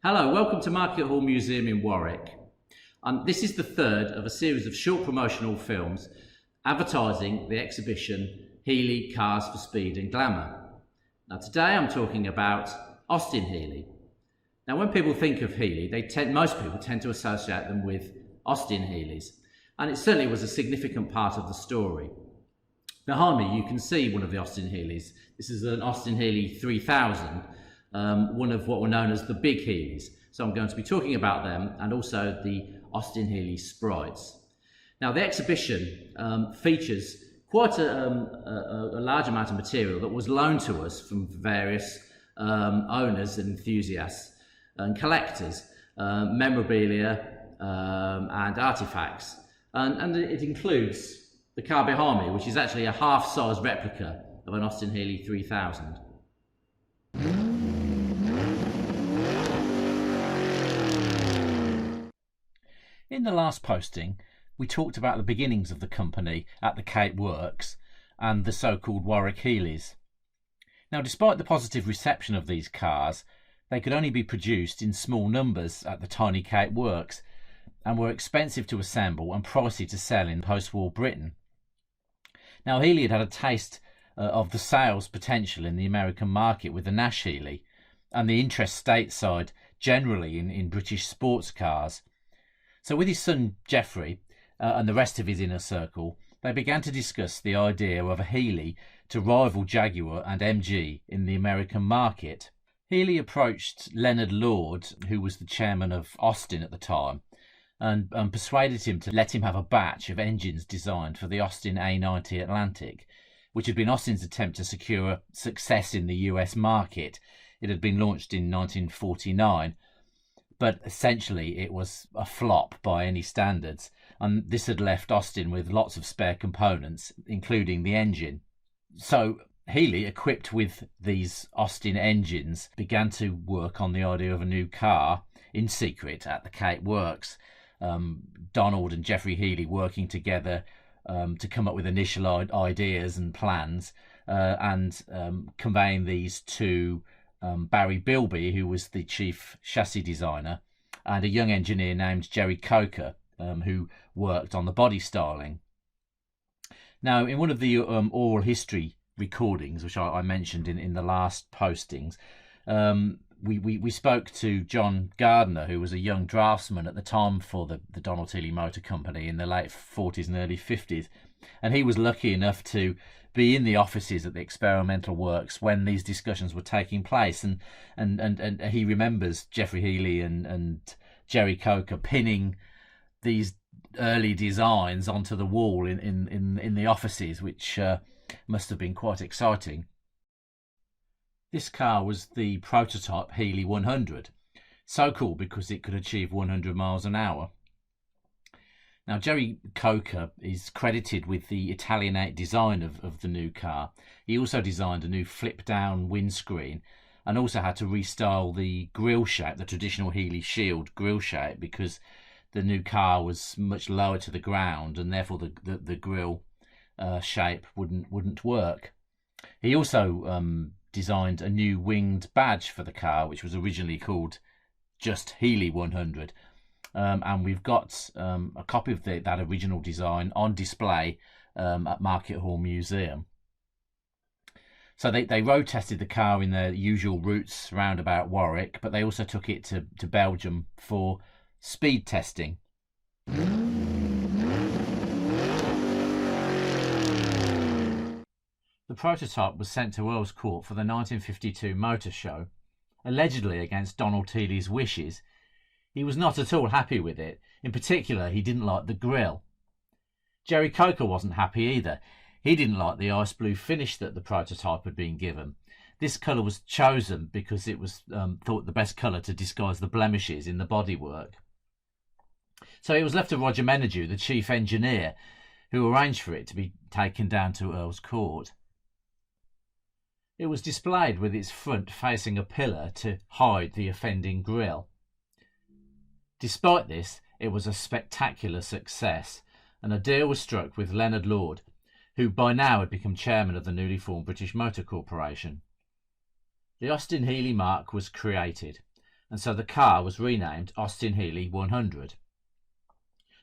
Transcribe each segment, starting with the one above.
Hello, welcome to Market Hall Museum in Warwick. This is the third of a series of short promotional films advertising the exhibition Healey Cars for Speed and Glamour. Now today I'm talking about Austin-Healey. Now when people think of Healey, most people tend to associate them with Austin-Healey's, and it certainly was a significant part of the story. Behind me you can see one of the Austin-Healey's. This is an Austin-Healey 3000. One of what were known as the big Healeys. So I'm going to be talking about them and also the Austin-Healey Sprites. Now the exhibition features quite a large amount of material that was loaned to us from various owners and enthusiasts and collectors, memorabilia and artifacts. And it includes the car behind me, which is actually a half-size replica of an Austin-Healey 3000. In the last posting, we talked about the beginnings of the company at the Cape Works and the so-called Warwick Healeys. Now, despite the positive reception of these cars, they could only be produced in small numbers at the tiny Cape Works and were expensive to assemble and pricey to sell in post-war Britain. Now, Healey had had a taste of the sales potential in the American market with the Nash Healey and the interest stateside generally in British sports cars. So with his son Geoffrey and the rest of his inner circle, they began to discuss the idea of a Healey to rival Jaguar and MG in the American market. Healey approached Leonard Lord, who was the chairman of Austin at the time, and persuaded him to let him have a batch of engines designed for the Austin A90 Atlantic, which had been Austin's attempt to secure success in the US market. It had been launched in 1949. But essentially it was a flop by any standards, and this had left Austin with lots of spare components, including the engine. So Healey, equipped with these Austin engines, began to work on the idea of a new car in secret at the Cape Works. Donald and Geoffrey Healey working together to come up with initial ideas and plans, and conveying these to Barry Bilby, who was the chief chassis designer, and a young engineer named Jerry Coker, who worked on the body styling. Now, in one of the oral history recordings, which I mentioned in the last postings, we spoke to John Gardner, who was a young draftsman at the time for the Donald Healey Motor Company in the late 40s and early 50s, and he was lucky enough to be in the offices at the experimental works when these discussions were taking place, and he remembers Geoffrey Healey and Jerry Coker pinning these early designs onto the wall in the offices, which must have been quite exciting. This car was the prototype Healey 100, so cool because it could achieve 100 miles an hour. Now, Jerry Coker is credited with the Italianate design of the new car. He also designed a new flip-down windscreen and also had to restyle the grille shape, the traditional Healey Shield grille shape, because the new car was much lower to the ground and therefore the grille shape wouldn't work. He also designed a new winged badge for the car, which was originally called just Healey 100. And we've got a copy of that original design on display at Market Hall Museum. So they road tested the car in their usual routes round about Warwick, but they also took it to Belgium for speed testing. The prototype was sent to Earl's Court for the 1952 Motor Show, allegedly against Donald Healey's wishes. He was not at all happy with it. In particular, he didn't like the grille. Jerry Coker wasn't happy either. He didn't like the ice blue finish that the prototype had been given. This colour was chosen because it was thought the best colour to disguise the blemishes in the bodywork. So it was left to Roger Menadue, the chief engineer, who arranged for it to be taken down to Earl's Court. It was displayed with its front facing a pillar to hide the offending grille. Despite this, it was a spectacular success, and a deal was struck with Leonard Lord, who by now had become chairman of the newly formed British Motor Corporation. The Austin-Healey mark was created, and so the car was renamed Austin-Healey 100.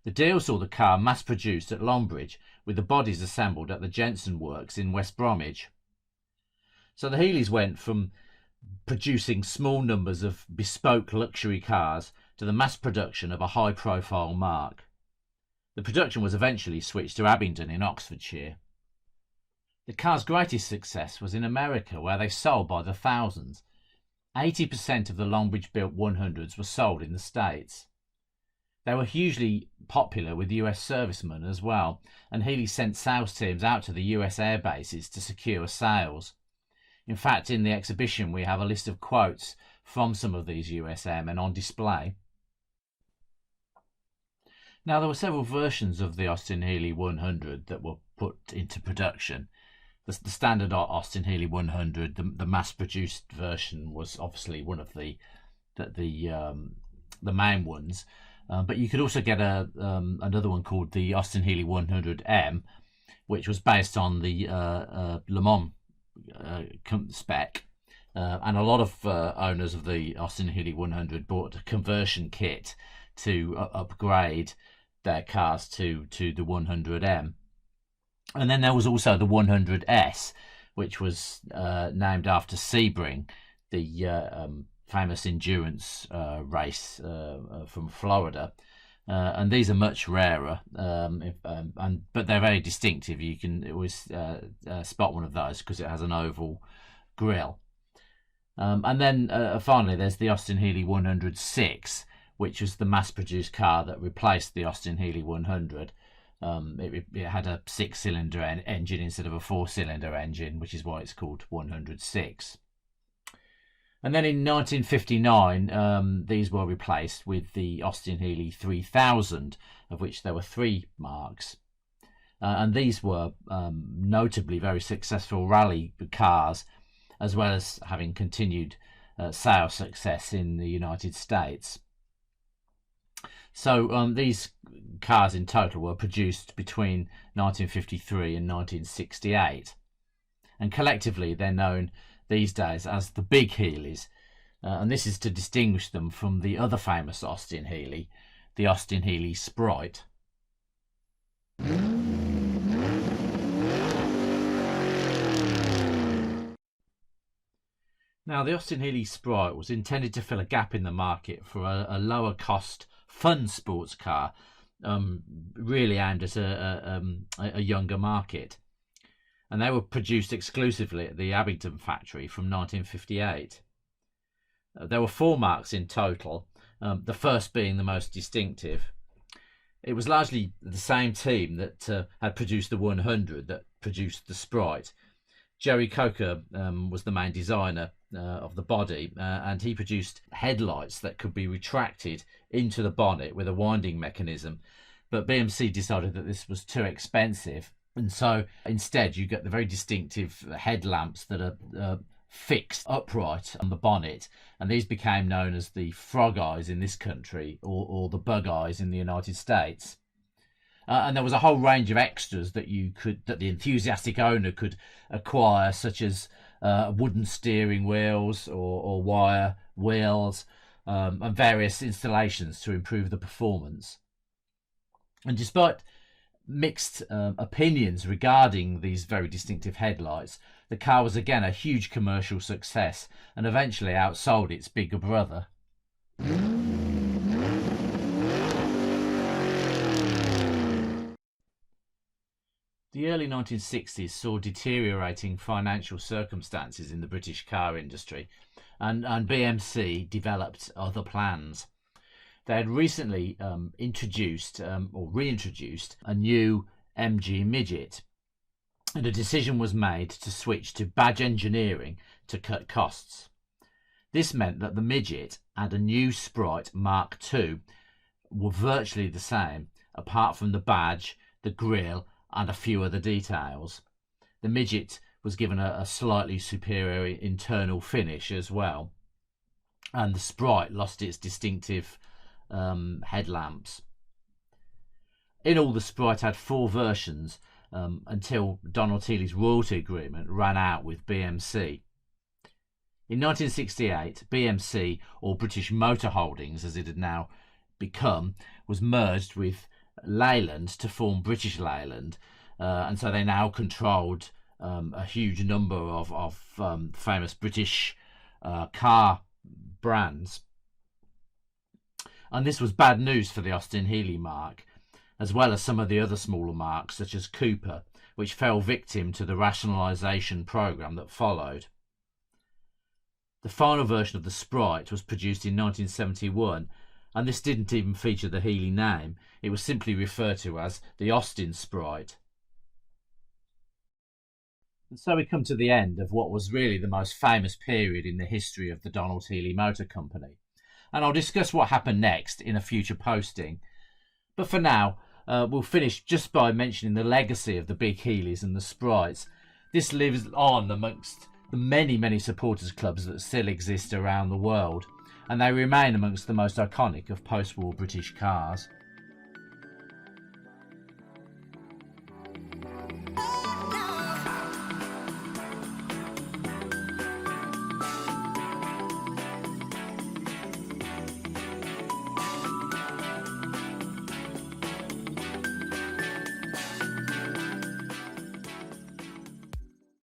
The deal saw the car mass-produced at Longbridge, with the bodies assembled at the Jensen Works in West Bromwich. So the Healeys went from producing small numbers of bespoke luxury cars to the mass production of a high-profile marque. The production was eventually switched to Abingdon in Oxfordshire. The car's greatest success was in America, where they sold by the thousands. 80% of the Longbridge-built 100s were sold in the States. They were hugely popular with US servicemen as well, and Healey sent sales teams out to the US air bases to secure sales. In fact, in the exhibition we have a list of quotes from some of these US airmen on display. Now, there were several versions of the Austin-Healey 100 that were put into production. The standard Austin-Healey 100, the mass-produced version, was obviously one of the main ones. But you could also get another one called the Austin-Healey 100M, which was based on the Le Mans spec. And a lot of owners of the Austin-Healey 100 bought a conversion kit to upgrade their cars to the 100M. And then there was also the 100S, which was named after Sebring, the famous endurance race from Florida. And these are much rarer, but they're very distinctive. You can always spot one of those because it has an oval grille. And then finally, there's the Austin-Healey 106, which was the mass-produced car that replaced the Austin-Healey 100. It had a 6-cylinder engine instead of a 4-cylinder engine, which is why it's called 106. And then in 1959, these were replaced with the Austin-Healey 3000, of which there were 3 marques. And these were notably very successful rally cars, as well as having continued sales success in the United States. So these cars in total were produced between 1953 and 1968. And collectively they're known these days as the Big Healeys. And this is to distinguish them from the other famous Austin-Healey, the Austin-Healey Sprite. Now, the Austin-Healey Sprite was intended to fill a gap in the market for a lower cost fun sports car, really aimed at a younger market. And they were produced exclusively at the Abingdon factory from 1958. There were 4 marques in total, the first being the most distinctive. It was largely the same team that had produced the 100 that produced the Sprite. Jerry Coker was the main designer of the body, and he produced headlights that could be retracted into the bonnet with a winding mechanism. But BMC decided that this was too expensive, and so instead you get the very distinctive headlamps that are fixed upright on the bonnet, and these became known as the frog eyes in this country, or the bug eyes in the United States. And there was a whole range of extras that the enthusiastic owner could acquire, such as wooden steering wheels or wire wheels, and various installations to improve the performance. And despite mixed opinions regarding these very distinctive headlights, the car was again a huge commercial success and eventually outsold its bigger brother. The early 1960s saw deteriorating financial circumstances in the British car industry, and BMC developed other plans. They had recently introduced or reintroduced a new MG Midget, and a decision was made to switch to badge engineering to cut costs. This meant that the Midget and a new Sprite Mark II were virtually the same, apart from the badge, the grille, and a few other details. The Midget was given a slightly superior internal finish as well, and the Sprite lost its distinctive headlamps. In all, the Sprite had 4 versions until Donald Healey's royalty agreement ran out with BMC. In 1968, BMC, or British Motor Holdings as it had now become, was merged with Leyland to form British Leyland, and so they now controlled a huge number of famous British car brands. And this was bad news for the Austin-Healey marque, as well as some of the other smaller marques such as Cooper, which fell victim to the Rationalization program that followed. The final version of the Sprite was produced in 1971, and this didn't even feature the Healey name. It was simply referred to as the Austin Sprite. And so we come to the end of what was really the most famous period in the history of the Donald Healey Motor Company. And I'll discuss what happened next in a future posting. But for now, we'll finish just by mentioning the legacy of the big Healeys and the Sprites. This lives on amongst the many supporters clubs that still exist around the world, and they remain amongst the most iconic of post-war British cars.